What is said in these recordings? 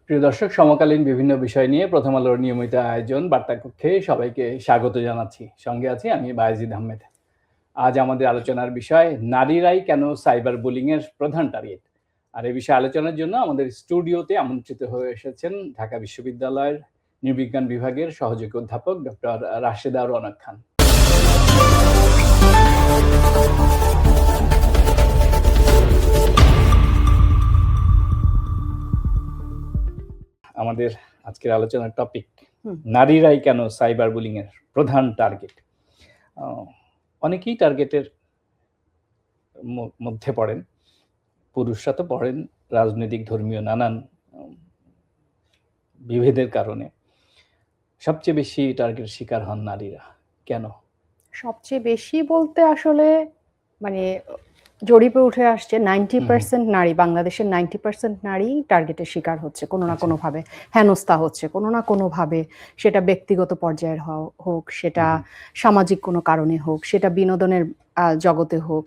প্রিয় দর্শক, সমকালীন বিভিন্ন বিষয় নিয়ে প্রথম আলোর নিয়মিত আয়োজন বার্তা কক্ষে সবাইকে স্বাগত জানাচ্ছি। সঙ্গে আছি আমি বায়েজিদ আহমেদ। আজ আমাদের আলোচনার বিষয় নারীরাই কেন সাইবার বুলিং এর প্রধান টার্গেট। আর এই বিষয়ে আলোচনার জন্য আমাদের স্টুডিওতে আমন্ত্রিত হয়ে এসেছেন ঢাকা বিশ্ববিদ্যালয়ের নৃবিজ্ঞান বিভাগের সহযোগী অধ্যাপক ডক্টর রাশেদা রওনক খান। আমাদের আজকের আলোচনার টপিক নারীরাই কেন সাইবার বুলিং এর প্রধান টার্গেট। অনেকেই টার্গেটের মধ্যে পড়েন, পুরুষরা তো পড়েন রাজনৈতিক ধর্মীয় নানান বিভেদের কারণে। সবচেয়ে বেশি টার্গেটের শিকার হন নারীরা। কেন? সবচেয়ে বেশি বলতে আসলে মানে জরিপে উঠে আসছে 90% নারী, বাংলাদেশের 90% নারী টার্গেটের শিকার হচ্ছে কোনো না কোনো ভাবে, হেনস্থা হচ্ছে কোনো না কোনো ভাবে। সেটা ব্যক্তিগত পর্যায়ের হোক, সেটা সামাজিক কোনো কারণে হোক, সেটা বিনোদনের জগতে হোক,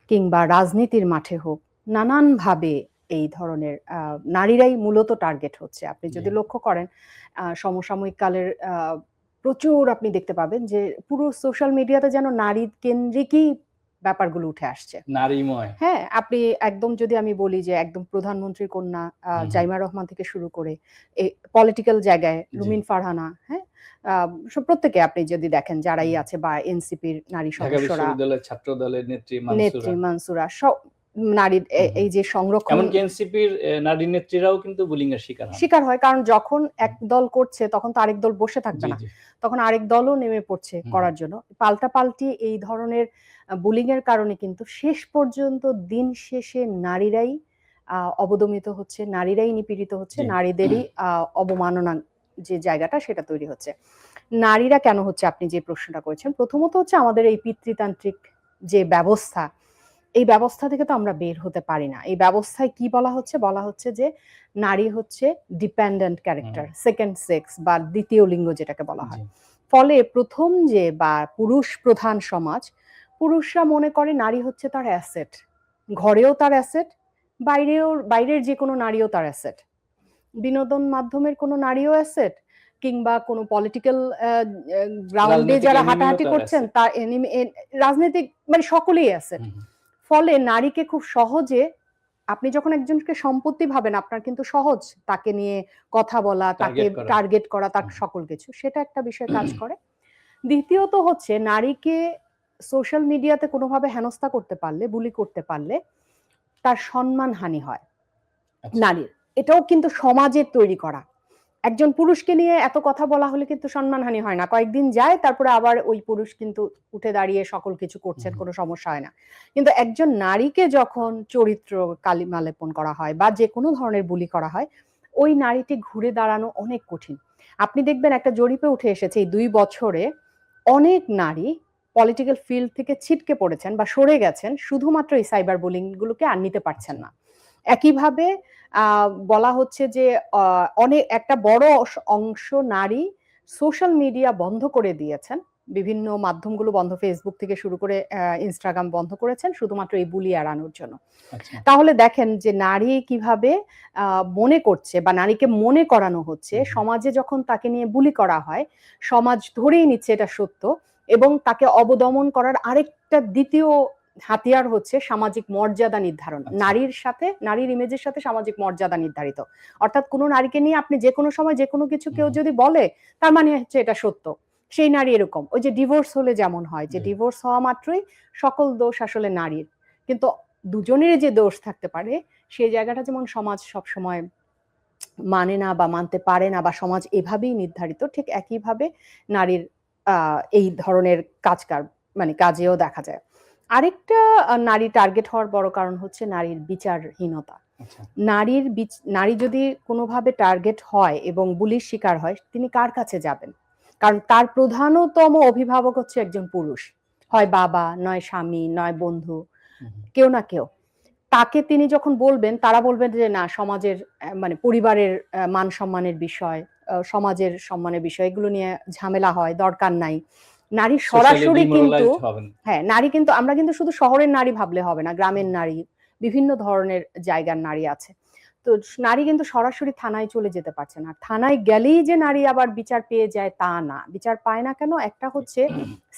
কিংবা রাজনীতির মাঠে হোক, নানান ভাবে এই ধরনের নারীরাই মূলত টার্গেট হচ্ছে। আপনি যদি লক্ষ্য করেন সমসাময়িক কালের প্রচুর আপনি দেখতে পাবেন যে পুরো সোশ্যাল মিডিয়াতে যেন নারী কেন্দ্রিকই ব্যাপারগুলো উঠে আসছে, নারীময়। হ্যাঁ, আপনি একদম যদি আমি বলি যে একদম প্রধানমন্ত্রীর কন্যা জাইমা রহমান থেকে শুরু করে এই পলিটিক্যাল জায়গায় রুমিন ফারহানা, হ্যাঁ, প্রত্যেকে আপনি যদি দেখেন যারাই আছে, বা এনসিপির নারী সদস্যরা, ছাত্র দলের নেত্রী মানসুরা, সব নারীর এই যে সংরক্ষণ, এমনকি এনসিপির নারী নেত্রীরাও কিন্তু বুলিং এর শিকার হয়। কারণ যখন এক দল করছে তখন তো আরেক দল বসে থাকবে না, তখন আরেক দলও নেমে পড়ছে করার জন্য। পাল্টাপাল্টি এই ধরনের বুলিং এর কারণে কিন্তু শেষ পর্যন্ত দিন শেষে নারীরাই অবদমিত হচ্ছে, নারীরাই নিপীড়িত হচ্ছে, নারীদেরই অবমাননা যে জায়গাটা সেটা তৈরি হচ্ছে। নারীরা কেন হচ্ছে, আপনি যে প্রশ্নটা করেছেন, প্রথমত হচ্ছে আমাদের এই পিতৃতান্ত্রিক যে ব্যবস্থা, এই ব্যবস্থা থেকে তো আমরা বের হতে পারি না। এই ব্যবস্থায় কি বলা হচ্ছে যে নারী হচ্ছে ডিপেন্ডেন্ট ক্যারেক্টার, সেকেন্ড সেক্স বা দ্বিতীয় লিঙ্গ যেটাকে বলা হয়। ফলে প্রথম যে বা পুরুষ প্রধান সমাজ, পুরুষরা মনে করে নারী হচ্ছে তার অ্যাসেট, ঘরেও তার অ্যাসেট, বাইরের যে কোনো নারীও তার অ্যাসেট, বিনোদন মাধ্যমের কোনো নারীও অ্যাসেট, কিংবা কোনো পলিটিক্যাল গ্রাউন্ডে যারা হাঁটাহাঁটি করছেন তার রাজনৈতিক, মানে সকলেই অ্যাসেট। ফলে নারীকে খুব সহজে, আপনি যখন একজনকে সম্পত্তি ভাবেন, আপনার কিন্তু সহজ তাকে নিয়ে কথা বলা, তাকে টার্গেট করা, তার সকল কিছু, সেটা একটা বিষয় কাজ করে। দ্বিতীয়ত হচ্ছে নারীকে সোশ্যাল মিডিয়াতে কোনোভাবে হেনস্থা করতে পারলে, বুলি করতে পারলে তার সম্মান হানি হয় নারীর। এটাও কিন্তু সমাজের তৈরি করা। একজন পুরুষকে নিয়ে এত কথা বলা হলে কিন্তু সম্মানহানি হয় না, কয়েকদিন যায়, তারপরে আবার ওই পুরুষ কিন্তু উঠে দাঁড়িয়ে সকল কিছু করছেন, কোনো সমস্যা হয় না। কিন্তু একজন নারীকে যখন চরিত্র কালিমা লেপন করা হয় বা যে কোনো ধরনের বুলি করা হয়, ওই নারীটি ঘুরে দাঁড়ানো অনেক কঠিন। আপনি দেখবেন একটা জরিপে উঠে এসেছে এই 2 বছরে অনেক নারী পলিটিক্যাল ফিল্ড থেকে ছিটকে পড়েছেন বা সরে গেছেন শুধুমাত্র এই সাইবার বুলিং গুলোকে আর নিতে পারছেন না। একইভাবে বলা হচ্ছে যে অনেক একটা বড় অংশ নারী সোশ্যাল মিডিয়া বন্ধ করে দিয়েছেন, বিভিন্ন মাধ্যমগুলো বন্ধ, ফেসবুক থেকে শুরু করে ইনস্টাগ্রাম বন্ধ করেছেন শুধুমাত্র এই বুলি এড়ানোর জন্য। তাহলে দেখেন যে নারী কিভাবে মনে করছে বা নারীকে মনে করানো হচ্ছে, সমাজে যখন তাকে নিয়ে বুলি করা হয় সমাজ ধরেই নিচ্ছে এটা সত্য, এবং তাকে অবদমন করার আরেকটা দ্বিতীয় হাতিয়ার হচ্ছে সামাজিক মর্যাদা নির্ধারণ। নারীর সাথে, নারীর ইমেজের সাথে সামাজিক মর্যাদা নির্ধারিত, অর্থাৎ কোনো নারীকে নিয়ে আপনি যে কোনো সময় যে কোনো কিছু কেউ যদি বলে, তার মানে হচ্ছে এটা সত্য, সেই নারী এরকম। ওই যে ডিভোর্স হলে যেমন হয় যে ডিভোর্স হওয়া মাত্রই সকল দোষ আসলে নারীর, কিন্তু দুজনেরই যে দোষ থাকতে পারে সেই জায়গাটা যেমন সমাজ সবসময় মানে না বা মানতে পারে না, বা সমাজ এভাবেই নির্ধারিত, ঠিক একইভাবে নারীর এই ধরনের কাজেও দেখা যায়। আরেকটা নারী টার্গেট হওয়ার বড় কারণ হচ্ছে নারীর বিচারহীনতা। নারী যদি কোনোভাবে টার্গেট হয় এবং বুলির শিকার হয়, তিনি কার কাছে যাবেন? কারণ তার প্রধানতম অভিভাবক হচ্ছে একজন পুরুষ, হয় বাবা, নয় স্বামী, নয় বন্ধু, কেউ না কেউ। তাকে তিনি যখন বলবেন, তারা বলবেন যে না, সমাজের মানে পরিবারের মান সম্মানের বিষয়, সমাজের সম্মানের বিষয়, এগুলো নিয়ে ঝামেলা হয়, দরকার নাই। নারী সরাসরি কিন্তু, হ্যাঁ, নারী কিন্তু, আমরা কিন্তু শুধু শহরের নারী ভাবলে হবে না, গ্রামের নারী, বিভিন্ন ধরনের জায়গার নারী আছে। তো নারী কিন্তু সরাসরি থানায় চলে যেতে পারছে না। থানায় গেলেই যে নারী আবার বিচার পেয়ে যায় তা না। বিচার পায় না কেন? একটা হচ্ছে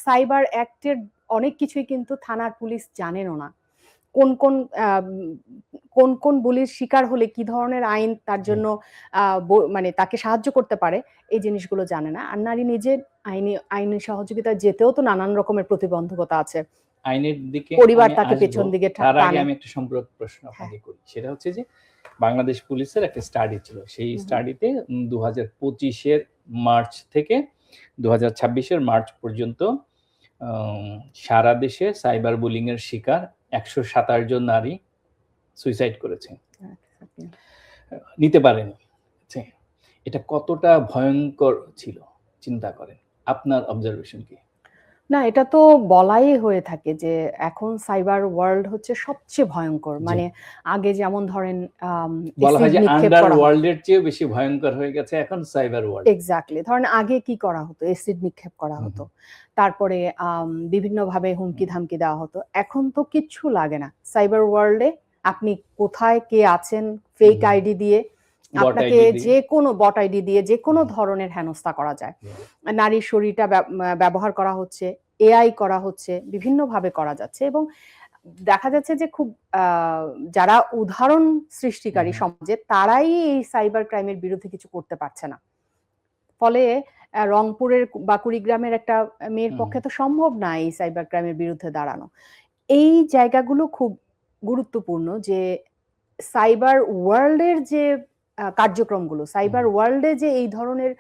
সাইবার অ্যাক্টের অনেক কিছুই কিন্তু থানার পুলিশ জানেনও না। কোন কোন কোন কোন বুলির শিকার হলে কি ধরনের আইন তার জন্য মানে তাকে সাহায্য করতে পারে, এই জিনিসগুলো জানে না। আর নারী নিজে আইনি সহযোগিতা যেতেও তো নানান রকমের প্রতিবন্ধকতা আছে। আইনের দিকে পরিবার আমি তাকে আসবো, পেছন দিকে তার আগে টানে। আমি একটা সম্পূরক প্রশ্ন আপনাকে করি। সেটা হচ্ছে যে বাংলাদেশ পুলিশের একটা স্টাডি ছিল, সেই স্টাডিতে 2025-এর মার্চ থেকে 2026-এর মার্চ পর্যন্ত সারা দেশে সাইবার বুলিং এর শিকার 127 জন নারী সুইসাইড করেছে, নিতে পারেনি। এটা কতটা ভয়ঙ্কর ছিল চিন্তা করেন, আপনার অবজারভেশন কি? না, এটা তো বলাই হয়ে থাকে যে এখন সাইবার ওয়ার্ল্ড হচ্ছে সবচেয়ে ভয়ঙ্কর। মানে আগে যেমন ধরেন বলা হয় এসিড যে নিক্ষেপ আন্ডার করা হতো। ওয়ার্ল্ডের চেয়ে বেশি ভয়ঙ্কর হয়ে গেছে এখন সাইবার ওয়ার্ল্ড। এক্স্যাক্টলি। ধরেন আগে কি করা হতো? এসিড নিক্ষেপ করা হতো। তারপরে বিভিন্নভাবে হুমকি ধামকি দেওয়া হতো। এখন তো কিচ্ছু লাগে না। সাইবার ওয়ার্ল্ডে আপনি কোথায় কে আছেন, ফেক আইডি দিয়ে আপনাকে যেকোনো বট আইডি দিয়ে যেকোনো ধরনের হেনস্থা করা যায়। নারীর শরীরটা ব্যবহার করা হচ্ছে, এআই করা হচ্ছে, বিভিন্নভাবে করা যাচ্ছে এবং দেখা যাচ্ছে যে খুব যারা উদাহরণ সৃষ্টিকারী সমাজে তারাই এই সাইবার ক্রাইমের বিরুদ্ধে কিছু করতে পারছে না। ফলে রংপুরের বা কুড়িগ্রামের একটা মেয়ের পক্ষে তো সম্ভব না এই সাইবার ক্রাইমের বিরুদ্ধে দাঁড়ানো। এই জায়গাগুলো খুব গুরুত্বপূর্ণ যে সাইবার ওয়ার্ল্ডের যে কার্যক্রমগুলো, সাইবার ওয়ার্ল্ডে যে এই ধরনের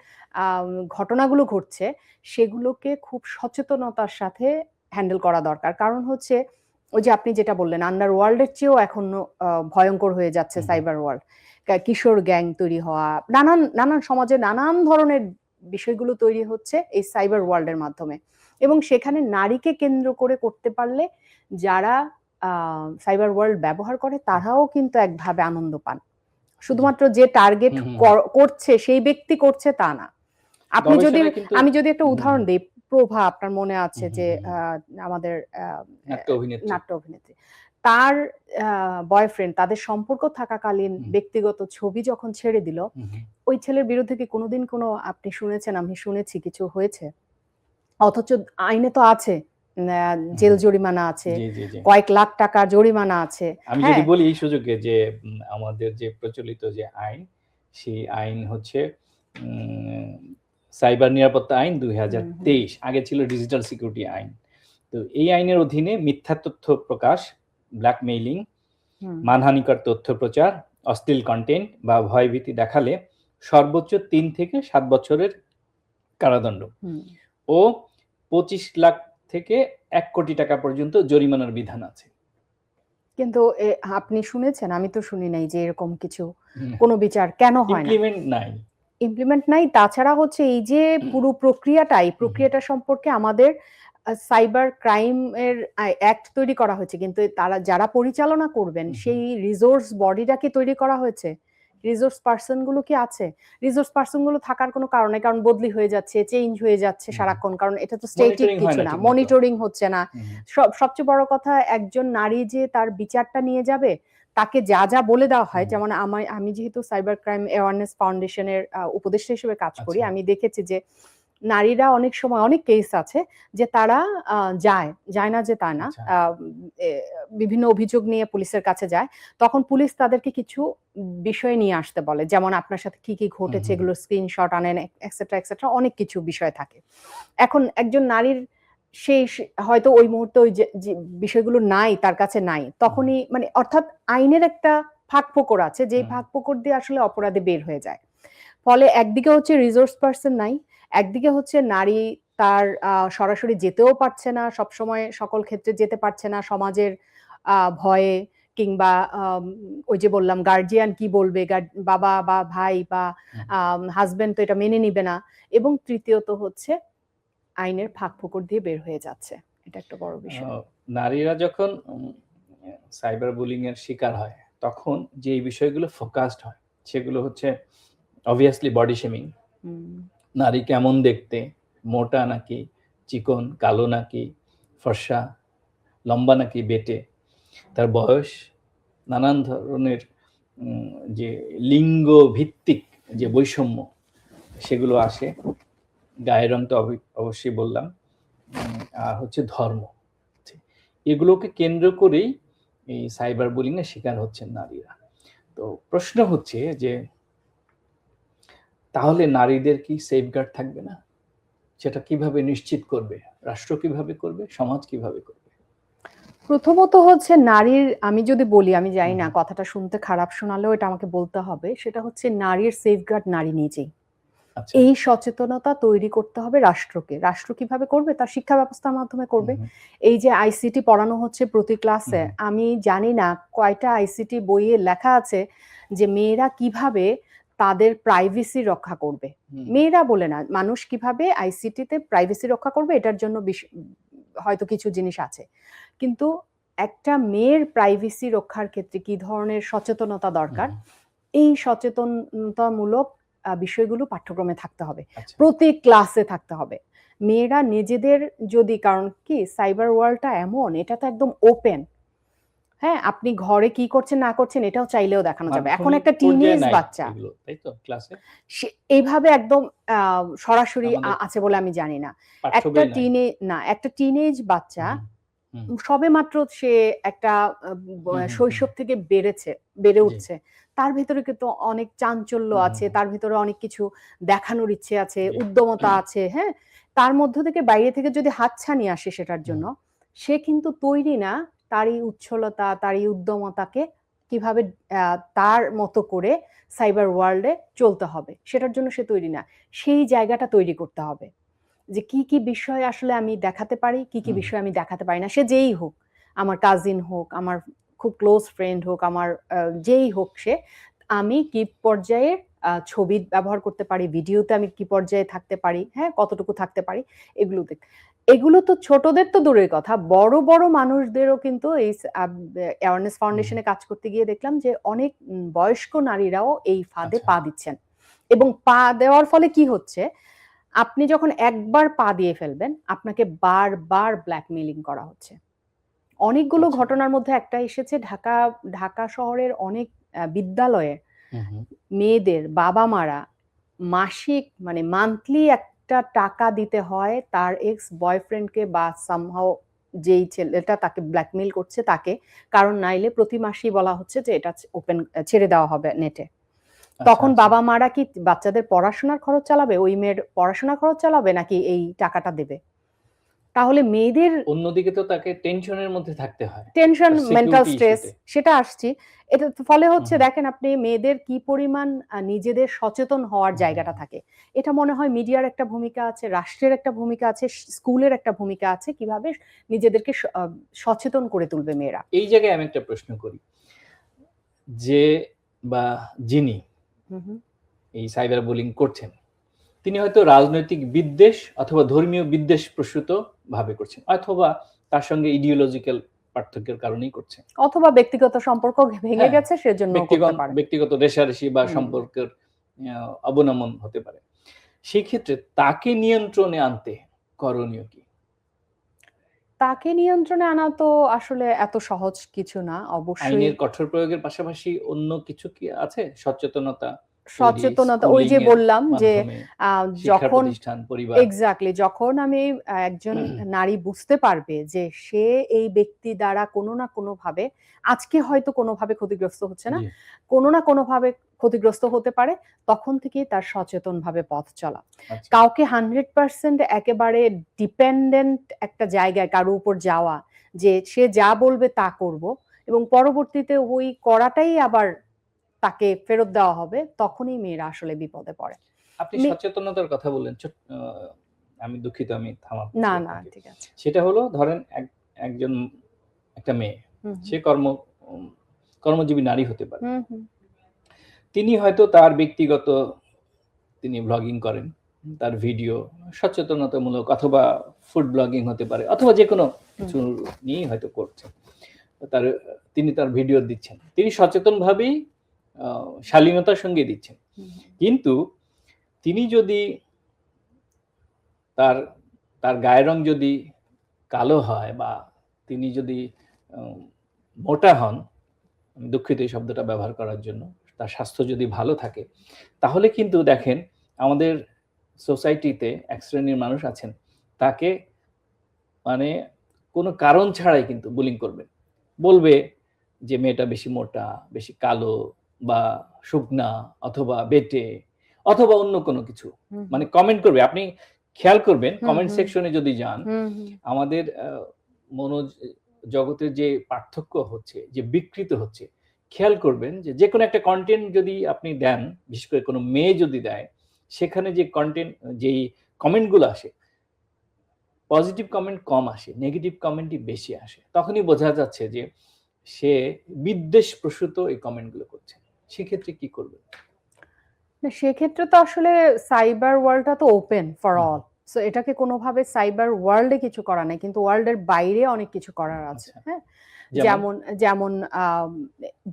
ঘটনাগুলো ঘটছে সেগুলোকে খুব সচেতনতার সাথে হ্যান্ডেল করা দরকার। কারণ হচ্ছে ওই যে আপনি যেটা বললেন আন্ডার ওয়ার্ল্ডের চেয়েও এখন ভয়ঙ্কর হয়ে যাচ্ছে সাইবার ওয়ার্ল্ড। কিশোর গ্যাং তৈরি হওয়া, নানান সমাজে নানান ধরনের বিষয়গুলো তৈরি হচ্ছে এই সাইবার ওয়ার্ল্ডের মাধ্যমে এবং সেখানে নারীকে কেন্দ্র করে করতে পারলে যারা সাইবার ওয়ার্ল্ড ব্যবহার করে তারাও কিন্তু একভাবে আনন্দ পান। শুধুমাত্র যে টার্গেট করছে সেই ব্যক্তি করছে তা না। আমি যদি একটা উদাহরণ দিই, প্রভা আপনার মনে আছে যে আমাদের নাট্য অভিনেত্রী, তার বয়ফ্রেন্ড তাদের সম্পর্ক থাকাকালীন ব্যক্তিগত ছবি যখন ছেড়ে দিল, ওই ছেলের বিরুদ্ধে কি কোনোদিন কোনো আপনি শুনেছেন? আমি শুনেছি কিছু হয়েছে, অথচ আইনে তো আছে জেল জরিমানা আছে, কয়েক লাখ টাকা জরিমানা আছে। আমি যদি বলি এই সুযোগে যে আমাদের যে প্রচলিত যে আইন, সেই আইন হচ্ছে সাইবার নিরাপত্তা আইন 2023, আগে ছিল ডিজিটাল সিকিউরিটি আইন। তো এই আইনের অধীনে মিথ্যা তথ্য প্রকাশ, ব্ল্যাকমেইলিং, মানহানিকর তথ্য প্রচার, অশ্লীল কন্টেন্ট বা ভয়ভীতি দেখালে সর্বোচ্চ 3 থেকে 7 বছরের কারাদণ্ড ও 25 লাখ থেকে 1 কোটি টাকা পর্যন্ত জরিমানার বিধান আছে। কিন্তু আপনি শুনেছেন? আমি তো শুনি নাই যে এরকম কিছু কোনো বিচার কেন হয় না? ইমপ্লিমেন্ট নাই। তাছাড়া হচ্ছে এই যে পুরো প্রক্রিয়াটা সম্পর্কে আমাদের সাইবার ক্রাইম এর অ্যাক্ট তৈরি করা হয়েছে, কিন্তু তারা যারা পরিচালনা করবেন সেই রিসোর্স বডিটা কি তৈরি করা হয়েছে? রিসোর্স পার্সন গুলো কি আছে? রিসোর্স পার্সন গুলো থাকার কোনো কারণ নেই, কারণ বদলি হয়ে যাচ্ছে, চেঞ্জ হয়ে যাচ্ছে সারাক্ষণ, কারণ এটা তো স্ট্যাটিক কিছু না, মনিটরিং হচ্ছে না। সবচেয়ে বড় কথা, একজন নারী যে তার বিচারটা নিয়ে যাবে তাকে যা যা বলে দেওয়া হয়, যেমন আমি যেহেতু সাইবার ক্রাইম অ্যাওয়ারনেস ফাউন্ডেশনের উপদেষ্টা হিসেবে কাজ করি, আমি দেখেছি যে নারীরা অনেক সময় অনেক কেস আছে যে তারা যায় না যে তা না, বিভিন্ন অভিযোগ নিয়ে পুলিশের কাছে যায়, তখন পুলিশ তাদেরকে কিছু বিষয় নিয়ে আসতে বলে, যেমন আপনার সাথে কি কি ঘটেছে এগুলোর স্ক্রিনশট আনেন, এক্সেট্রা এক্সেট্রা, অনেক কিছু বিষয় থাকে। এখন একজন নারীর সেই হয়তো ওই মুহূর্তে ওই যে বিষয়গুলো নাই, তার কাছে নাই, তখনই মানে অর্থাৎ আইনের একটা ফাঁকফোকর আছে, যে ফাঁকফোকর দিয়ে আসলে অপরাধে বের হয়ে যায়। ফলে একদিকে হচ্ছে রিসোর্স পার্সন নাই, একদিকে হচ্ছে নারী তার সরাসরি যেতেও পারছে না, সবসময় সকল ক্ষেত্রে যেতে পারছে না সমাজের ভয়ে, কিংবা ওই যে বললাম গার্জিয়ান কি বলবে, বাবা বা ভাই বা হাজবেন্ড তো এটা মেনে নিবে না, এবং তৃতীয়ত হচ্ছে আইনের ফাঁকফোকর দিয়ে বের হয়ে যাচ্ছে। এটা একটা বড় বিষয়। নারীরা যখন সাইবার বুলিং এর শিকার হয় তখন যে বিষয়গুলো ফোকাসড হয় সেগুলো হচ্ছে অবভিয়াসলি বডি শেমিং, নারী কেমন দেখতে, মোটা নাকি চিকন, কালো নাকি ফর্সা, লম্বা নাকি বেটে, তার বয়স, নানান ধরনের যে লিঙ্গ ভিত্তিক যে বৈষম্য সেগুলো আসে, গায়ের রং তো অবশ্যই বললাম, আর হচ্ছে ধর্ম, এগুলোকে কেন্দ্র করেই এই সাইবার বুলিং এর শিকার হচ্ছেন নারীরা। তো প্রশ্ন হচ্ছে যে তাহলে নারীদের কি সেফগার্ড থাকবে না? সেটা কিভাবে নিশ্চিত করবে? রাষ্ট্র কিভাবে করবে? সমাজ কিভাবে করবে? প্রথমত হচ্ছে নারীর, আমি যদি বলি, আমি জানি না কথাটা শুনতে খারাপ শোনালেও এটা আমাকে বলতে হবে, সেটা হচ্ছে নারীর সেফগার্ড নারী নিজেই। আচ্ছা। এই সচেতনতা তৈরি করতে হবে রাষ্ট্রকে। রাষ্ট্র কিভাবে করবে? তার শিক্ষা ব্যবস্থার মাধ্যমে করবে। এই যে আইসিটি পড়ানো হচ্ছে প্রতি ক্লাসে, আমি জানি না কয়টা আইসিটি বইয়ে লেখা আছে যে মেয়েরা কিভাবে তাদের প্রাইভেসি রক্ষা করবে। মেয়েরা বলে না, মানুষ কিভাবে আইসিটিতে প্রাইভেসি রক্ষা করবে, এটার জন্য হয়তো কিছু জিনিস আছে। কিন্তু একটা মেয়ের প্রাইভেসি রক্ষার ক্ষেত্রে কি ধরনের সচেতনতা দরকার, এই সচেতনতামূলক বিষয়গুলো পাঠ্যক্রমে থাকতে হবে, প্রতি ক্লাসে থাকতে হবে। মেয়েরা নিজেদের যদি, কারণ কি সাইবার ওয়ার্ল্ডটা এমন, এটা তো একদম ওপেন। হ্যাঁ, আপনি ঘরে কি করছেন না করছেন এটাও চাইলেও দেখানো যাবে। এখন একটা টিনেজ বাচ্চা তাই তো ক্লাসে এইভাবে একদম সরাসরি আছে বলে আমি জানি না। একটা টিনেজ বাচ্চা সবে মাত্র সে একটা শৈশব থেকে বেড়ে উঠছে, তার ভেতরে কিন্তু অনেক চাঞ্চল্য আছে, তার ভেতরে অনেক কিছু দেখানোর ইচ্ছে আছে, উদ্যমতা আছে। হ্যাঁ, তার মধ্য থেকে বাইরে থেকে যদি হাতছানি আসে সেটার জন্য, সে কিন্তু তৈরি না তার এই উচ্ছলতা, তার এই উদ্যমতাকে কিভাবে তার মতো করে সাইবার ওয়ার্ল্ডে চলতে হবে, সেটার জন্য সে তৈরি না। সেই জায়গাটা তৈরি করতে হবে যে কি কি বিষয় আসলে আমি দেখাতে পারি, কি কি বিষয় আমি দেখাতে পারি না। সে যেই হোক, আমার কাজিন হোক, আমার খুব ক্লোজ ফ্রেন্ড হোক, আমার যেই হোক সে, আমি কি পর্যায়ে ছবি ব্যবহার করতে পারি, ভিডিওতে আমি কি পর্যায়ে থাকতে পারি, হ্যাঁ কতটুকু থাকতে পারি, এগুলো তো ছোটদের তো দূরের কথা, বড় বড় মানুষদেরও কিন্তু এই অ্যাওয়ারনেস ফাউন্ডেশনে কাজ করতে গিয়ে দেখলাম যে অনেক বয়স্ক নারীরাও এই ফাঁদে পা দিচ্ছেন। এবং পা দেওয়ার ফলে কি হচ্ছে, আপনি যখন একবার পা দিয়ে ফেলবেন, আপনাকে বারবার ব্ল্যাকমেইলিং করা হচ্ছে। অনেকগুলো ঘটনার মধ্যে একটা এসেছে, ঢাকা শহরের অনেক বিদ্যালয়ে মেয়েদের বাবা মারা মাসিক মানে মান্থলি একটা টাকা দিতে হয় তার এক্স বয়ফ্রেন্ডকে বা সামহাও যেই ছেলেটা তাকে ব্ল্যাকমেইল করছে তাকে, কারণ নাইলে প্রতি মাসেই বলা হচ্ছে যে এটা ওপেন ছেড়ে দেওয়া হবে নেটে। তখন বাবা মারা কি বাচ্চাদের পড়াশোনার খরচ চালাবে, ওই মেয়ের পড়াশোনার খরচ চালাবে, নাকি এই টাকাটা দেবে? তাহলে মেয়েদের অন্যদিকে তো তাকে টেনশনের মধ্যে থাকতে হয়, টেনশন, মেন্টাল স্ট্রেস, সেটা আসছি। এটা ফলে হচ্ছে দেখেন আপনি মেয়েদের কি পরিমাণ নিজেদের সচেতন হওয়ার জায়গাটা থাকে। এটা মনে হয় মিডিয়ার একটা ভূমিকা আছে, রাষ্ট্রের একটা ভূমিকা আছে, স্কুলের একটা ভূমিকা আছে, কিভাবে নিজেদেরকে সচেতন করে তুলবে মেয়েরা। এই জায়গায় আমি একটা প্রশ্ন করি, যে বা যিনি এই সাইবার বুলিং করছেন, তিনি হয়তো রাজনৈতিক বিদ্বেষ অথবা ধর্মীয় বিদ্বেষ প্রসূত ভাবে করছেন, অথবা তার সঙ্গে ইডিওলজিক্যাল পার্থক্যের কারণেই করছেন, অথবা ব্যক্তিগত সম্পর্ক ভেঙে গেছে সেজন্য করতে পারে, ব্যক্তিগত রেষারেষি বা সম্পর্কের অবনমন হতে পারে। সেই ক্ষেত্রে তাকে নিয়ন্ত্রণে আনতে করণীয় কি? তাকে নিয়ন্ত্রণে আনা তো আসলে এত সহজ কিছু না। অবশ্যই আইনের কঠোর প্রয়োগের পাশাপাশি অন্য কিছু কি আছে? সচেতনতা, ওই যে বললাম যে যখন পরিবার, এক্স্যাক্টলি যখন আমি একজন নারী বুঝতে পারবে যে সে এই ব্যক্তি দ্বারা কোনো না কোনো ভাবে, আজকে হয়তো কোনোভাবে ক্ষতিগ্রস্ত হচ্ছে না, কোনো না কোনো ভাবে ক্ষতিগ্রস্ত হতে পারে, তখন থেকেই তার সচেতন ভাবে পথ চলা। কাউকে 100% একেবারে ডিপেন্ডেন্ট একটা জায়গায় কারো উপর যাওয়া, যে সে যা বলবে তা করব, এবং পরবর্তীতে ওই করাটাই আবার তাকে ফেরত দেওয়া হবে, তখনই মেয়েরা আসলে বিপদে পড়ে। আপনি সচেতনতার কথা বললেন, আমি দুঃখিত, আমি থামাচ্ছি। না না ঠিক আছে। সেটা হলো ধরেন একজন একটা মেয়ে, সে কর্মজীবী নারী হতে পারে, তিনি হয়তো তার ব্যক্তিগত, তিনি ব্লগিং করেন, তার ভিডিও সচেতনতামূলক অথবা ফুড ব্লগিং হতে পারে, অথবা যে কোনো কিছু নিয়েই হয়তো করছেন, তিনি তার ভিডিও দিচ্ছেন, তিনি সচেতনভাবেই শালীনতার সঙ্গে দিচ্ছেন। কিন্তু তিনি যদি তার গায়ের রং যদি কালো হয়, বা তিনি যদি মোটা হন, আমি দুঃখিত এই শব্দটা ব্যবহার করার জন্য, তার স্বাস্থ্য যদি ভালো থাকে, তাহলে কিন্তু দেখেন আমাদের সোসাইটিতে এক শ্রেণীর মানুষ আছেন, তাকে মানে কোনো কারণ ছাড়াই কিন্তু বুলিং করবে। বলবে যে মেয়েটা বেশি মোটা, বেশি কালো বা শুকনা অথবা বেঁটে অথবা অন্য কোনো কিছু। হুম, মানে কমেন্ট করবে। আপনি খেয়াল করবেন হুম, কমেন্ট হুম, সেকশনে যদি যান, হুম, হুম, আমাদের জগতের যে পার্থক্য হচ্ছে, যে বিকৃত হচ্ছে, খেয়াল করবেন যে যেকোনো একটা কনটেন্ট যদি আপনি দেন, বিশেষ করে কোনো মেয়ে যদি দেয়, সেখানে যে কনটেন্ট যেই কমেন্টগুলো আসে, পজিটিভ কমেন্ট কম আসে, নেগেটিভ কমেন্টই বেশি আসে। তখনই বোঝা যাচ্ছে যে সে বিদ্বেষপ্রসূত এই কমেন্টগুলো করছে। সেক্ষেত্রে কি করবেন? না, সেক্ষেত্রে তো আসলে সাইবার ওয়ার্ল্ডটা তো open for hmm, all. So এটাকে কোনোভাবে সাইবার ওয়ার্ল্ডে কিছু করার নাই, কিন্তু ওয়ার্ল্ডের বাইরে অনেক কিছু করার আছে। আচ্ছা। হ্যাঁ, যেমন? যেমন যেমন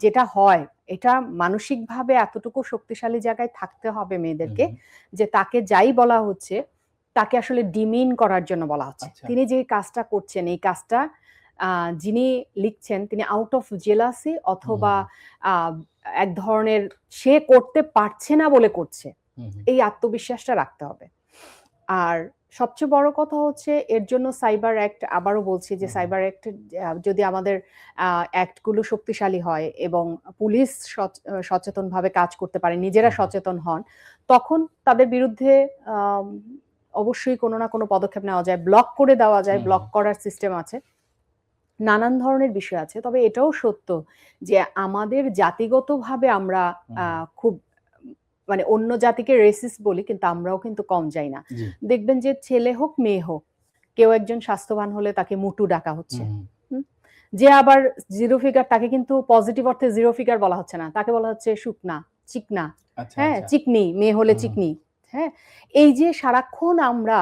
যেটা হয়, এটা মানসিকভাবে এতটুকু শক্তিশালী জায়গায় থাকতে হবে হুম, মেয়েদেরকে হুম। যে তাকে যাই বলা হচ্ছে তাকে আসলে ডিমিন করার জন্য বলা হচ্ছে। আচ্ছা। তিনি যে কাজটা করছেন এই কাজটা যিনি লিখছেন তিনি আউট অফ জেলাসি অথবা হুম, আহ, এক ধরনের সে করতে পারছে না বলে করছে, হুম, হুম, এই আত্মবিশ্বাসটা রাখতে হবে। আর সবচেয়ে বড় কথা হচ্ছে এর জন্য সাইবার অ্যাক্ট, আবারও বলছি যে হুম, হুম, সাইবার অ্যাক্ট যদি আমাদের অ্যাক্টগুলো শক্তিশালী হয় এবং পুলিশ সচেতনভাবে কাজ করতে পারে, নিজেরা হুম, হুম, সচেতন হন, তখন তাদের বিরুদ্ধে আম অবশ্যই কোনো না কোনো পদক্ষেপ নেওয়া যায়। ব্লক করে দেওয়া যায়, হুম, ব্লক হুম, করার সিস্টেম আছে। নানান ধরনের বিষয় আছে। তবে এটাও সত্য যে আমাদের জাতিগতভাবে আমরা হুম, হুম। খুব মানে অন্য জাতিকে রেসিস্ট বলি কিন্তু আমরাও কিন্তু কম যাই না। জি। দেখবেন যে ছেলে হোক মেয়ে হোক, কেউ একজন স্বাস্থ্যবান হলে তাকে মোটু ডাকা হচ্ছে। হুম, হুম। হুম? যে আবার জিরো ফিগার তাকে কিন্তু পজিটিভ অর্থে জিরো ফিগার বলা হচ্ছে না। তাকে বলা হচ্ছে শুকনা, চিকনা, আচ্ছা, হ্যাঁ? আচ্ছা। চিকনি, মেয়ে হলে হুম, হুম। চিকনি, হ্যাঁ? এই যে সারাক্ষণ আমরা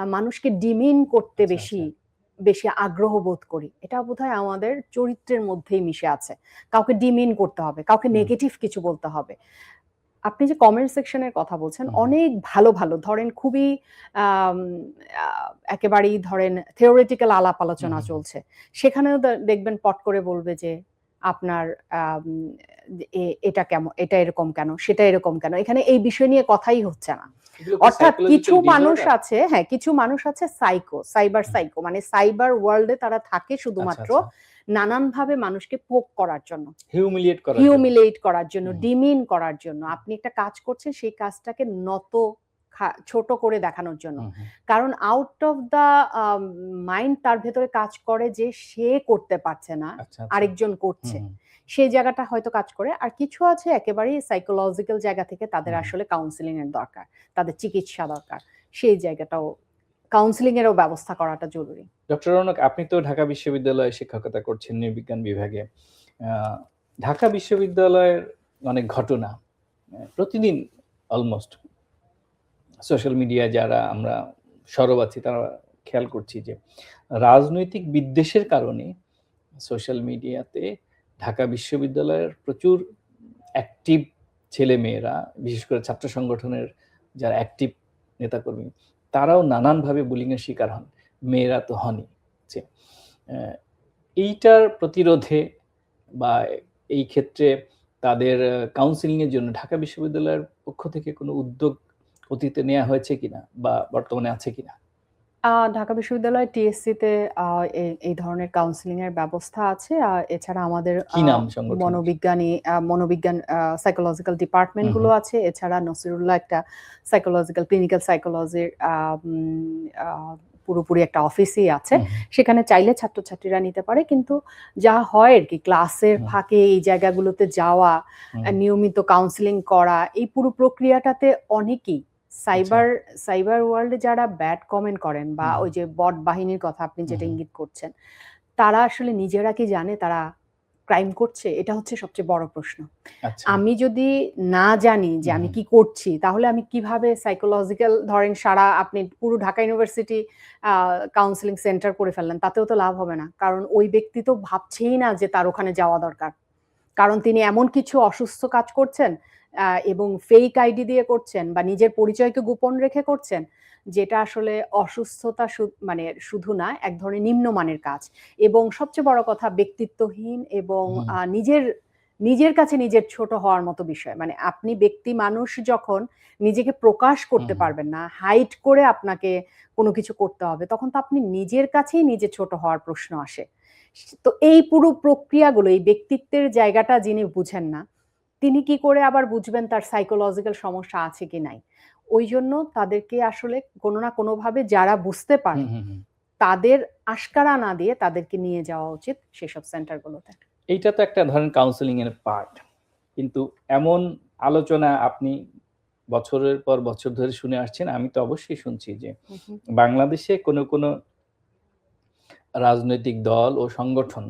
মানুষকে ডিমিন করতে আচ্ছা, বেশি আচ্ছা। বেশি আগ্রহ বোধ করি। এটা বোধহয় আমাদের চরিত্রের মধ্যেই মিশে আছে। কাউকে ডিমিন করতে হবে, কাউকে হুম, নেগেটিভ কিছু বলতে হবে। আপনি যে কমেন্ট সেকশন এর কথা বলছেন, হুম, হুম, অনেক ভালো, ভালো ধরেন খুবই আম আ একেবারেই ধরেন theoretical আলাপ হুম, আলোচনা হুম, হুম। চলছে। সেখানেও দেখবেন পট করে বলবে যে, আপনার আম এটা কেমন? এটা এরকম কেন? সেটা এরকম কেন? এখানে এই বিষয় নিয়ে কথাই হচ্ছে না। এগুলো কি অর্থাৎ কিছু সাইকোলজিক্যাল মানুষ ডিসঅর্ডার? আছে, হ্যাঁ, কিছু মানুষ আছে সাইকো, সাইবার হুম। সাইকো মানে সাইবার ওয়ার্লড এ তারা থাকে আচ্ছা, শুধুমাত্র আচ্ছা। নানানভাবে মানুষকে পোক করার জন্য। হিউমিলিয়েট করার জন্য। হিউমিলেট করার জন্য, হুম, ডিমিন করার জন্য। আপনি একটা কাজ করছেন সেই কাজটাকে ছোট করে দেখানোর জন্য। হুম, হুম। কারণ আউট অফ দ্য মাইন্ড তার ভেতরে কাজ করে যে সে করতে পারছে না, আচ্ছা, আচ্ছা। আরেকজন হুম, করছে। হুম, সেই জায়গাটা হয়তো কাজ করে। আর কিছু আছে একেবারেই সাইকোলজিক্যাল জায়গা থেকে তাদের হুম, হুম। আসলে কাউন্সেলিং এর দরকার। তাদের চিকিৎসা দরকার। সেই জায়গাটাও কাউন্সেলিং এরও ব্যবস্থা করাটা জরুরি। ডক্টর রৌনক, আপনি তো ঢাকা বিশ্ববিদ্যালয়ে শিক্ষকতা করছেন নৃবিজ্ঞান বিভাগে। আ ঢাকা বিশ্ববিদ্যালয়ের অনেক ঘটনা প্রতিদিন অলমোস্ট সোশ্যাল মিডিয়ায় যারা আমরা সরব আছি তারা খেয়াল করছি যে রাজনৈতিক বিদ্বেষের কারণে সোশ্যাল মিডিয়াতে ঢাকা বিশ্ববিদ্যালয়ের প্রচুর অ্যাক্টিভ ছেলেমেয়েরা, বিশেষ করে ছাত্র সংগঠনের যারা অ্যাক্টিভ নেতাকর্মী, তারাও নানানভাবে বুলিং এর শিকার হন। মেয়েরা তো হনই। যে অ্যা এইটার প্রতিরোধে বা এই ক্ষেত্রে তাদের কাউন্সেলিং এর জন্য ঢাকা বিশ্ববিদ্যালয়ের পক্ষ থেকে কোনো উদ্যোগ অতীতে নেয়া হয়েছে কিনা বা বর্তমানে আছে কিনা? ঢাকা বিশ্ববিদ্যালয় টিএসসি তে এই ধরনের কাউন্সেলিং এর ব্যবস্থা আছে। এছাড়া আমাদের কি নাম সংগঠনের? মনোবিজ্ঞান সাইকোলজিক্যাল ডিপার্টমেন্ট হুম, গুলো হুম, আছে। এছাড়া নসিরুল্লাহ একটা ক্লিনিক্যাল সাইকোলজির আ পুরোপুরি একটা অফিসই আছে। হুম, হুম, সেখানে চাইলে ছাত্রছাত্রীরা নিতে পারে। কিন্তু যা হয় আরকি ক্লাসের হুম, ফাঁকে এই জায়গাগুলোতে যাওয়া, হুম, নিয়মিত কাউন্সেলিং করা, এই পুরো প্রক্রিয়াটাতে অনেকেই আচ্ছা। সাইবার সাইবার ওয়ার্লড এ যারা ব্যাড কমেন্ট করেন বা হুম, ওই যে বট বাহিনীর কথা আপনি হুম, যেটা হুম, ইঙ্গিত করছেন, তারা আসলে নিজেরা কি জানে তারা ক্রাইম করছে? এটা হচ্ছে সবচেয়ে বড় প্রশ্ন। আচ্ছা। আমি যদি না জানি যে হুম, আমি হুম, কি করছি, তাহলে আমি কিভাবে সাইকোলজিক্যাল ধরেন আপনি পুরো ঢাকা ইউনিভার্সিটি আ কাউন্সেলিং সেন্টার করে ফেললেন, তাতেও তো লাভ হবে না। কারণ ওই ব্যক্তি তো ভাবছেই না যে তার ওখানে যাওয়া দরকার। কারণ তিনি এমন কিছু অসুস্থ কাজ করছেন এবং ফেক আইডি দিয়ে করছেন বা নিজের পরিচয়কে গোপন রেখে করছেন, যেটা আসলে অসুস্থতা মানে শুধু না, এক ধরনের নিম্নমানের কাজ। এবং সবচেয়ে বড় কথা ব্যক্তিত্বহীন এবং হুম, নিজের নিজের কাছে নিজের ছোট হওয়ার মতো বিষয়। মানে আপনি ব্যক্তি মানুষ যখন নিজেকে প্রকাশ করতে পারবেন না, হাইড করে আপনাকে কোনো কিছু করতে হবে, তখন তো আপনি নিজের কাছেই নিজে ছোট হওয়ার প্রশ্ন আসে। তো এই পুরো প্রক্রিয়াগুলো, এই ব্যক্তিত্বের জায়গাটা যিনি বুঝেন না, তিনি কি করে আবার বুঝবেন তার সাইকোলজিক্যাল সমস্যা আছে কি নাই? ওইজন্য তাদেরকে আসলে কোনো না কোনোভাবে যারা বুঝতে পারে, তাদের আশকারা না দিয়ে তাদেরকে নিয়ে যাওয়া উচিত সেসব সেন্টারগুলোতে। এইটা তো একটা ধরেন কাউন্সেলিং এর পার্ট, কিন্তু এমন আলোচনা আপনি বছরের পর বছর ধরে শুনে আসছেন। আমি তো অবশ্যই শুনছি যে বাংলাদেশে কোনো রাজনৈতিক দল ও সংগঠন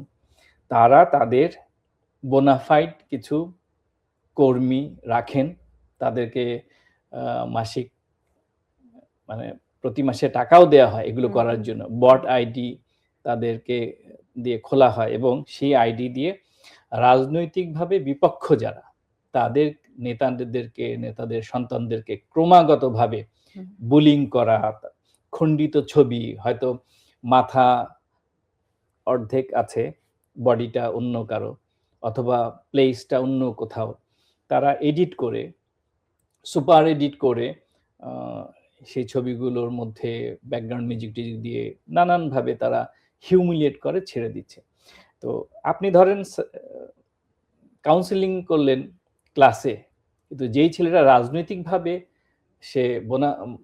তারা তাদের বোনাফাইড কিছু কর্মী রাখেন, তাদেরকে মাসিক মানে প্রতি মাসে টাকাও দেওয়া হয় এগুলো করার জন্য। বট আইডি তাদেরকে দিয়ে খোলা হয় এবং সেই আইডি দিয়ে রাজনৈতিকভাবে বিপক্ষ যারা তাদের নেতাদের সন্তানদেরকে ক্রমাগতভাবে বুলিং করা, খণ্ডিত ছবি, হয়তো মাথা অর্ধেক আছে, বডিটা অন্য কারো, অথবা প্লেসটা অন্য কোথাও, তারা এডিট করে, সুপার এডিট করে সেই ছবিগুলোর মধ্যে ব্যাকগ্রাউন্ড মিউজিক দিয়ে নানানভাবে তারা হিউমিলিয়েট করে ছেড়ে দিচ্ছে। তো আপনি ধরেন কাউন্সেলিং করলেন ক্লাসে, কিন্তু যেই ছেলেটা রাজনৈতিকভাবে সে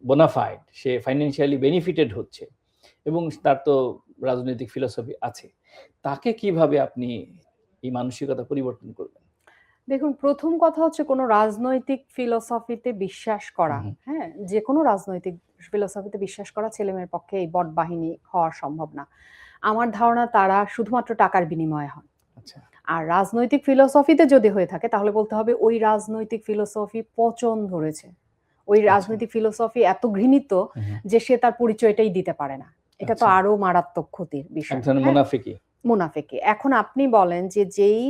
বোনাফাইড, সে ফাইন্যান্সিয়ালি বেনিফিটেড হচ্ছে এবং তার তো রাজনৈতিক ফিলসফি আছে, তাকে কিভাবে আপনি এই মানসিকতা পরিবর্তন করবেন? দেখুন, প্রথম কথা হচ্ছে কোনো রাজনৈতিক ফিলোসফিতে বিশ্বাস করা, হ্যাঁ? যেকোনো রাজনৈতিক ফিলোসফিতে বিশ্বাস করা ছেলেমেয়ের পক্ষে এই বট বাহিনী হওয়া সম্ভব না। আমার ধারণা তারা শুধুমাত্র টাকার বিনিময়ে হন। আচ্ছা। আর রাজনৈতিক ফিলোসফিতে যদি হয়ে থাকে তাহলে বলতে হবে ওই রাজনৈতিক ফিলোসফি পচন ধরেছে। ওই রাজনৈতিক ফিলোসফি এত ঘৃণিত যে সে তার পরিচয়টাই দিতে পারে না। এটা তো আরো মারাত্মক ক্ষতির বিষয়। মুনাফিকি। মুনাফিকি। এখন আপনি বলেন যে যেই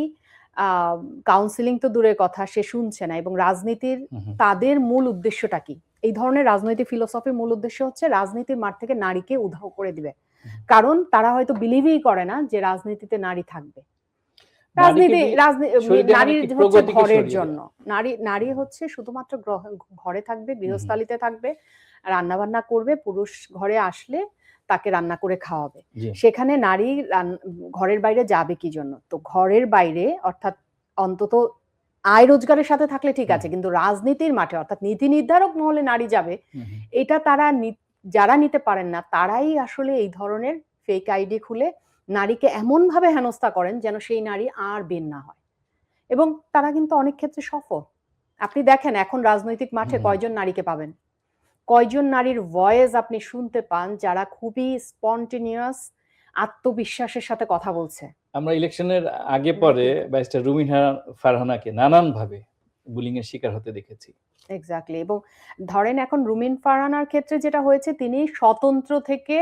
কাউন্সেলিং তো দূরের কথা, সে শুনছে না এবং রাজনীতির তাদের মূল উদ্দেশ্যটা কি? এই ধরনের রাজনৈতিক ফিলোসফির মূল উদ্দেশ্য হচ্ছে রাজনীতির মাঠ থেকে নারীকে উধাও করে দিবে। কারণ তারা হয়তো বিলিভই করে না যে রাজনীতিতে নারী থাকবে। নারীর হচ্ছে ঘরের জন্য। নারী হচ্ছে শুধুমাত্র ঘরে থাকবে, গৃহস্থালিতে থাকবে, রান্নাবান্না করবে, পুরুষ ঘরে আসলে তাকে রান্না করে খাওয়াবে। সেখানে নারী ঘরের বাইরে যাবে কি জন্য? তো ঘরের বাইরে অর্থাৎ অন্তত আয় রোজগারের সাথে থাকলে ঠিক আছে, কিন্তু রাজনীতির মাঠে অর্থাৎ নীতি নির্ধারক মহলে নারী যাবে, এটা তারা যারা নিতে পারেন না তারাই আসলে এই ধরনের ফেক আইডি খুলে নারীকে এমন ভাবে হেনস্থা করেন যেন সেই নারী আর বের না হয়। এবং তারা কিন্তু অনেক ক্ষেত্রে সফল। আপনি দেখেন এখন রাজনৈতিক মাঠে কয়জন নারীকে পাবেন? কয়জন নারীর ভয়েস আপনি শুনতে পান যারা খুবই স্পন্টেনিয়াস, আত্মবিশ্বাসের সাথে কথা বলছে? আমরা ইলেকশনের আগে পরে ব্যারিস্টার রুমিন ফারহানাকে নানানভাবে বুলিং এর শিকার হতে দেখেছি। এক্স্যাক্টলি। এবং ধরেন এখন রুমিন ফারহানার ক্ষেত্রে যেটা হয়েছে, তিনি স্বতন্ত্র থেকে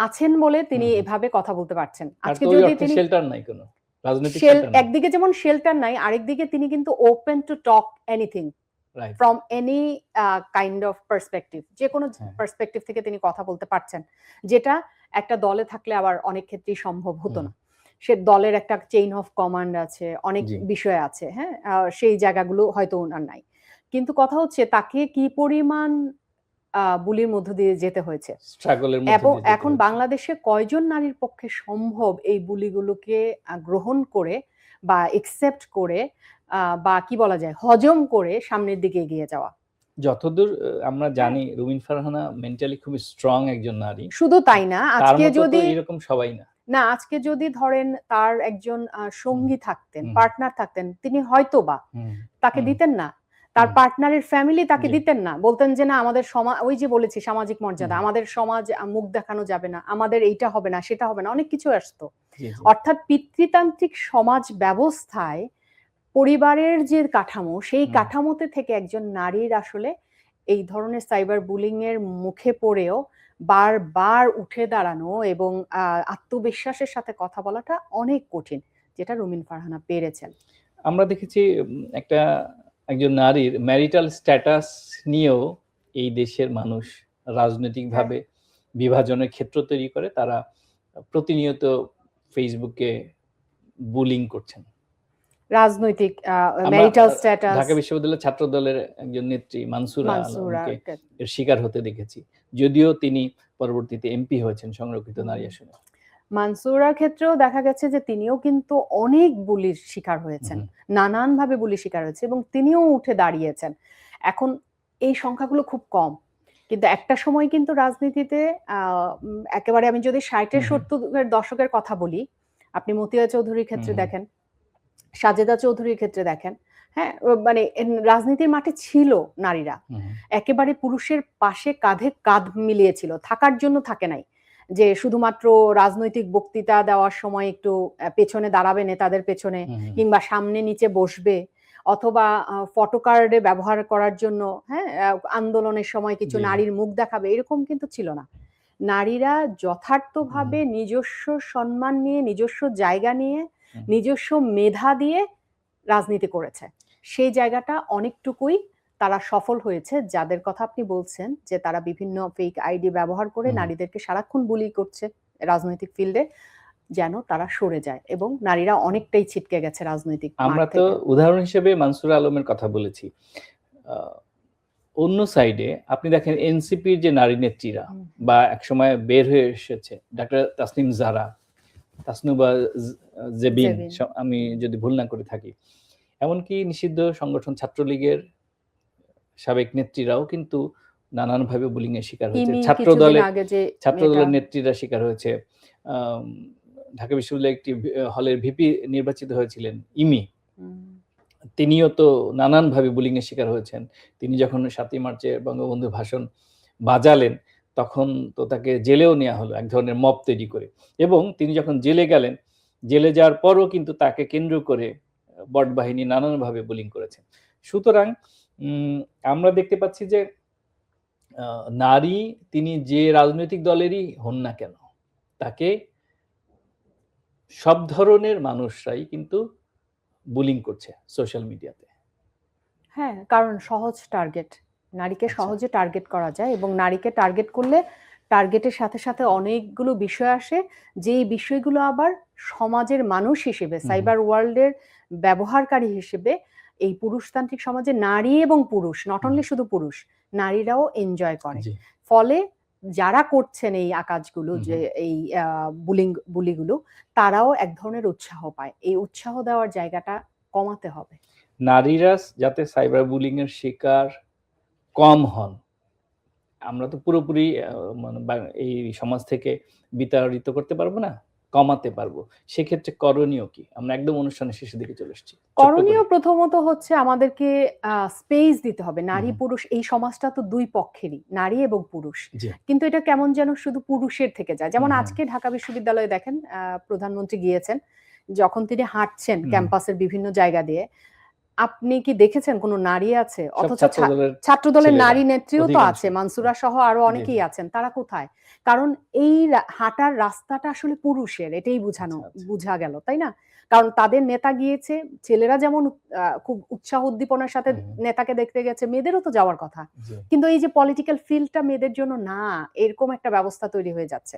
আছেন বলে তিনি এভাবে কথা বলতে পারছেন। আজকে যদি তিনি শেল্টার নাই কোনো রাজনৈতিক শেল্টার, একদিকে যেমন শেল্টার নাই, আরেকদিকে তিনি কিন্তু open to talk anything from any kind of perspective, যে কোনো পার্সপেক্টিভ থেকে তিনি কথা বলতে পারছেন, যেটা একটা দলে থাকলে আবার অনেক ক্ষেত্রেই সম্ভব হতো না। সে দলের একটা চেইন অফ কমান্ড আছে, অনেক বিষয় আছে, হ্যাঁ, সেই জায়গাগুলো হয়তো ওনার নাই। কিন্তু কথা হচ্ছে তাকে কি পরিমাণ বুলির মধ্য দিয়ে যেতে হয়েছে, এবং এখন বাংলাদেশে কয়জন নারীর পক্ষে সম্ভব এই বুলিগুলোকে গ্রহণ করে বা একসেপ্ট করে বা কি বলা যায় হজম করে সামনের দিকে এগিয়ে যাওয়া? যতদূর আমরা জানি রুমিন ফারহানা মেন্টালি খুবই স্ট্রং একজন নারী। শুধু তাই না, আজকে যদি এরকম সবাই না, আজকে যদি ধরেন তার একজন সঙ্গী থাকতেন, পার্টনার থাকতেন, তিনি হয়তোবা তাকে দিতেন না, তার পার্টনারের ফ্যামিলি তাকে দিতেন না, বলতেন যে না আমাদের সমাজ, ওই যে বলেছি সামাজিক মর্যাদা, আমাদের সমাজ মুখ দেখানো যাবে না, আমাদের এইটা হবে না সেটা হবে না, অনেক কিছু আসতো। অর্থাৎ পিতৃতান্ত্রিক সমাজ ব্যবস্থায় পরিবারের যে কাঠামো, সেই কাঠামোতে থেকে একজন নারীর আসলে এই ধরনের সাইবার বুলিং এর মুখে পড়েও বারবার উঠে দাঁড়ানো এবং আত্মবিশ্বাসের সাথে কথা বলাটা অনেক কঠিন, যেটা রুমিন ফারহানা পেরেছেন। আমরা দেখেছি একজন নারীর ম্যারিটাল স্ট্যাটাস নিয়েও এই দেশের মানুষ রাজনৈতিকভাবে বিভাজনের ক্ষেত্র তৈরি করে, তারা প্রতিনিয়ত ফেসবুকে বুলিং করছেন। রাজনৈতিক আমরা ম্যারিটাল স্ট্যাটাস ঢাকা বিশ্ববিদ্যালয়ের ছাত্র দলের একজন নেত্রী মানসুরা মানসুরা আলমকে এর শিকার হতে দেখেছি, যদিও তিনি পরবর্তীতে এমপি হয়েছেন সংরক্ষিত নারী আসনে। মানসুরার ক্ষেত্রেও দেখা গেছে যে তিনিও কিন্তু অনেক বুলির শিকার হয়েছেন, নানানভাবে বুলির শিকার হয়েছে এবং তিনিও উঠে দাঁড়িয়েছেন। এখন এই সংখ্যাগুলো খুব কম, কিন্তু একটা সময় কিন্তু রাজনীতিতে একেবারে আমি যদি 60-এর 70-এর দশকের কথা বলি, আপনি মতিয়া চৌধুরীর ক্ষেত্রে দেখেন, সাজেদা চৌধুরীর ক্ষেত্রে দেখেন, হ্যাঁ, মানে রাজনীতির মাঠে ছিল নারীরা, একেবারে পুরুষের পাশে কাঁধে কাঁধ মিলিয়েছিল, থাকার জন্য থাকে নাই যে শুধুমাত্র রাজনৈতিক বক্তৃতা দেওয়ার সময় একটু পেছনে দাঁড়াবে নেতাদের পেছনে, কিংবা সামনে নিচে বসবে, অথবা ফটোকার্ডে ব্যবহার করার জন্য, হ্যাঁ, আন্দোলনের সময় কিছু নারীর মুখ দেখাবে, এরকম কিন্তু ছিল না। নারীরা যথার্থভাবে নিজস্ব সম্মান নিয়ে, নিজস্ব জায়গা নিয়ে, নিজস্ব মেধা দিয়ে রাজনীতি করেছে। সেই জায়গাটা অনেকটুকুই তারা সফল হয়েছে। যাদের কথা আপনি বলছেন যে তারা বিভিন্ন ফেক আইডি ব্যবহার করে নারীদেরকে সারাক্ষণ বুলি করছে রাজনৈতিক ফিল্ডে, যেন তারা সরে যায় এবং নারীরা অনেকটাই ছিটকে গেছে রাজনৈতিক মাঠ থেকে। আমরা তো উদাহরণ হিসেবে মানসুরা আলমের কথা বলেছি, অন্য সাইডে আপনি দেখেন এনসিপির যে নারী নেত্রীরা বা একসময় বের হয়ে এসেছে, ডাক্তার তাসনিম জারা, তাসনুবা জেবিন, আমি যদি ভুল না করে থাকি, এমনকি নিষিদ্ধ সংগঠন ছাত্রলীগের সাবেক নেত্রীরাও কিন্তু নানানভাবে বুলিং এর শিকার হয়েছে। ছাত্রদলের নেত্রীরা শিকার হয়েছে। ঢাকা বিশ্ববিদ্যালয়ের একটি হলের ভিপি নির্বাচিত হয়েছিলেন ইমি, তিনিও তো নানানভাবে বুলিং এর শিকার হয়েছেন। তিনি যখন 7ই মার্চে বঙ্গবন্ধু ভাষণ বাজালেন তখন তো তাকে জেলেও নেওয়া হলো এক ধরনের মব তৈরি করে, এবং তিনি যখন জেলে গেলেন, জেলে যাওয়ার পরও কিন্তু তাকে কেন্দ্র করে বট বাহিনী নানানভাবে বুলিং করেছে। সুতরাং আমরা দেখতে পাচ্ছি যে নারী তিনি যে রাজনৈতিক দলেরই হন না কেন, তাকে সব ধরনের মানুষরাই কিন্তু বুলিং করছে সোশ্যাল মিডিয়াতে। হ্যাঁ, কারণ সহজ টার্গেট, নারীকে সহজে টার্গেট করা যায় এবং নারীকে টার্গেট করলে টার্গেটের সাথে সাথে অনেকগুলো বিষয় আসে, যেই বিষয়গুলো আবার সমাজের মানুষ হিসেবে, সাইবার ওয়ার্ল্ডের ব্যবহারকারী হিসেবে এই পুরুষতান্ত্রিক সমাজে নারী এবং পুরুষ, নট অনলি শুধু পুরুষ, নারীরাও এনজয় করে। ফলে যারা করছেন এই কাজগুলো, যে এই বুলিগুলো, তারাও এক ধরনের উৎসাহ পায়। এই উৎসাহ দেওয়ার জায়গাটা কমাতে হবে। নারীরা যাতে সাইবার বুলিং এর শিকার কম হন, আমরা তো পুরোপুরি মানে এই সমাজ থেকে বিতাড়িত করতে পারবো না, কমাতে পারবো। সেক্ষেত্রে করণীয় কি? আমরা একদম অনুষ্ঠানের শেষের দিকে চলে এসেছি। করণীয় প্রথমত হচ্ছে আমাদেরকে স্পেস দিতে হবে। নারী পুরুষ এই সমাজটা তো দুই পক্ষেরই, নারী এবং পুরুষ, কিন্তু এটা কেমন যেন শুধু পুরুষের থেকে যায়। যেমন আজকে ঢাকা বিশ্ববিদ্যালয়ে দেখেন প্রধানমন্ত্রী গিয়েছেন, যখন তিনি হাঁটছেন ক্যাম্পাসের বিভিন্ন জায়গা দিয়ে, আপনি কি দেখেছেন কোনো নারী আছে? অথচ ছাত্রদলের নারী নেত্রীও তো আছে, মানসুরা সহ আরো অনেকেই আছেন। তারা কোথায়? কারণ এই হাঁটার রাস্তাটা আসলে পুরুষের, এটাই বুঝা গেল, তাই না? কারণ তাদের নেতা গিয়েছে, ছেলেরা যেমন খুব উৎসাহ উদ্দীপনার সাথে নেতাকে দেখতে গেছে, মেয়েদেরও তো যাওয়ার কথা, কিন্তু এই যে পলিটিক্যাল ফিল্ডটা মেয়েদের জন্য না, এরকম একটা ব্যবস্থা তৈরি হয়ে যাচ্ছে।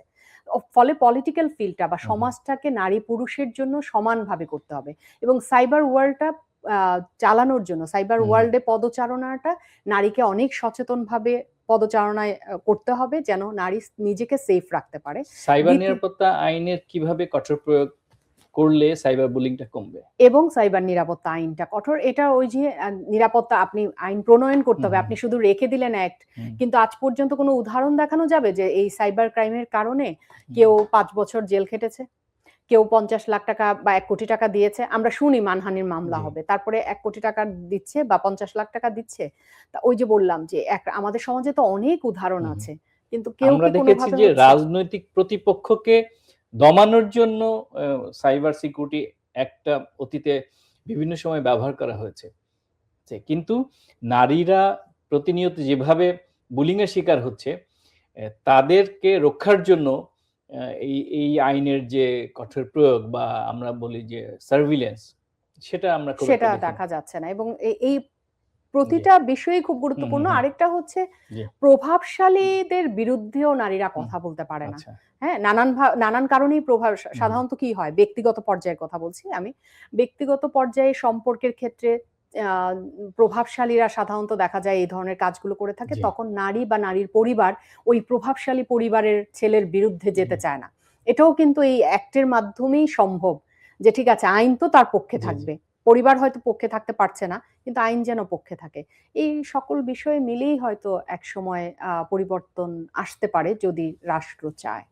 ফলে পলিটিক্যাল ফিল্ডটা বা সমাজটাকে নারী পুরুষের জন্য সমানভাবে করতে হবে এবং সাইবার ওয়ার্ল্ডটা চালানোর জন্য, সাইবার ওয়ার্ল্ডে পদচারণাটা নারীকে অনেক সচেতনভাবে পদচারণায় করতে হবে, যেন নারী নিজেকে সেফ রাখতে পারে। সাইবার নিরাপত্তা আইনের কিভাবে কঠোর প্রয়োগ করলে সাইবার বুলিংটা কমবে? এবং সাইবার নিরাপত্তা আইনটা কঠোর, এটা ওই যে নিরাপত্তা, আপনি আইন প্রণয়ন করতে হবে, আপনি শুধু রেখে দিলেন অ্যাক্ট, কিন্তু আজ পর্যন্ত কোনো উদাহরণ দেখানো যাবে যে এই সাইবার ক্রাইমের কারণে কেউ 5 বছর জেল খেটেছে, কেউ 50 লাখ টাকা বা 1 কোটি টাকা দিয়েছে? আমরা শুনি মানহানির মামলা হবে, তারপরে 1 কোটি টাকা দিচ্ছে বা 50 লাখ টাকা দিচ্ছে। তা ওই যে বললাম যে আমাদের সমাজে তো অনেক উদাহরণ আছে, কিন্তু কেউ আমরা দেখেছি যে রাজনৈতিক প্রতিপক্ষকে দমানোর জন্য সাইবার সিকিউরিটি একটা অতীতে বিভিন্ন সময় ব্যবহার করা হয়েছে, কিন্তু নারীরা প্রতিনিয়ত যেভাবে বুলিং এর শিকার হচ্ছে, তাদেরকে রক্ষার জন্য এই আইনের যে কঠোর প্রয়োগ বা আমরা বলি যে সার্ভিলেন্স, সেটা আমরা সেটা দেখা যাচ্ছে না। এবং এই প্রতিটা বিষয়ই খুব গুরুত্বপূর্ণ। আরেকটা হচ্ছে প্রভাবশালীদের বিরুদ্ধেও নারীরা কথা বলতে পারে না। হ্যাঁ, নানান কারণেই সাধারণত কি হয়, ব্যক্তিগত পর্যায়ের কথা বলছি আমি, ব্যক্তিগত পর্যায়ে সম্পর্কের ক্ষেত্রে প্রভাবশালীরা সাধারণত দেখা যায় এই ধরনের কাজগুলো করে থাকে। তখন নারী বা নারীর পরিবার ওই প্রভাবশালী পরিবারের ছেলের বিরুদ্ধে যেতে চায় না। এটাও কিন্তু এই অ্যাক্টের মাধ্যমেই সম্ভব, যে ঠিক আছে আইন তো তার পক্ষে থাকবে, পরিবার হয়তো পক্ষে থাকতে পারছে না, কিন্তু আইন যেন পক্ষে থাকে। এই সকল বিষয়ে মিলেই হয়তো এক সময় পরিবর্তন আসতে পারে যদি রাষ্ট্র চায়।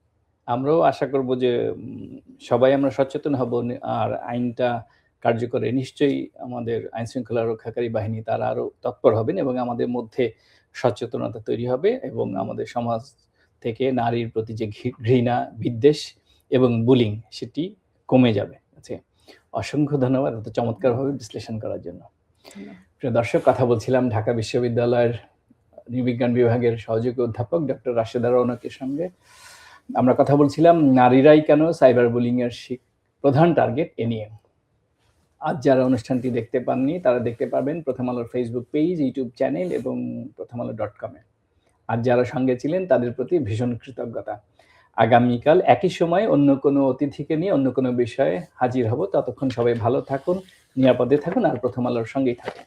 আমরাও আশা করব যে সবাই আমরা সচেতন হব, আর আইনটা কার্যকরে নিশ্চয়ই আমাদের আইন শৃঙ্খলা রক্ষাকারী বাহিনী তারা আরো তৎপর হবেন এবং আমাদের মধ্যে সচেতনতা তৈরি হবে এবং আমাদের সমাজ থেকে নারীর প্রতি যে ঘৃণা, বিদ্বেষ এবং বুলিং সেটি কমে যাবে। অসংখ্য ধন্যবাদ এত চমৎকারভাবে বিশ্লেষণ করার জন্য। প্রিয় দর্শক, কথা বলছিলাম ঢাকা বিশ্ববিদ্যালয়ের নৃবিজ্ঞান বিভাগের সহযোগী অধ্যাপক ডক্টর রাশেদা রৌনকের সঙ্গে। আমরা কথা বলছিলাম নারীরাই কেন সাইবার বুলিং এর প্রধান টার্গেট এ নিয়ে। আজ যারা অনুষ্ঠানটি দেখতে পাননি তারা দেখতে পাবেন প্রথম আলোর ফেসবুক পেজ, ইউটিউব চ্যানেল এবং prothomalo.com এ। আর যারা সঙ্গে ছিলেন তাদের প্রতি ভীষণ কৃতজ্ঞতা। আগামীকাল একই সময় অন্য কোনো অতিথিকে নিয়ে অন্য কোনো বিষয়ে হাজির হব। ততক্ষণ সবাই ভালো থাকুন, নিরাপদে থাকুন আর প্রথম আলোর সঙ্গেই থাকুন।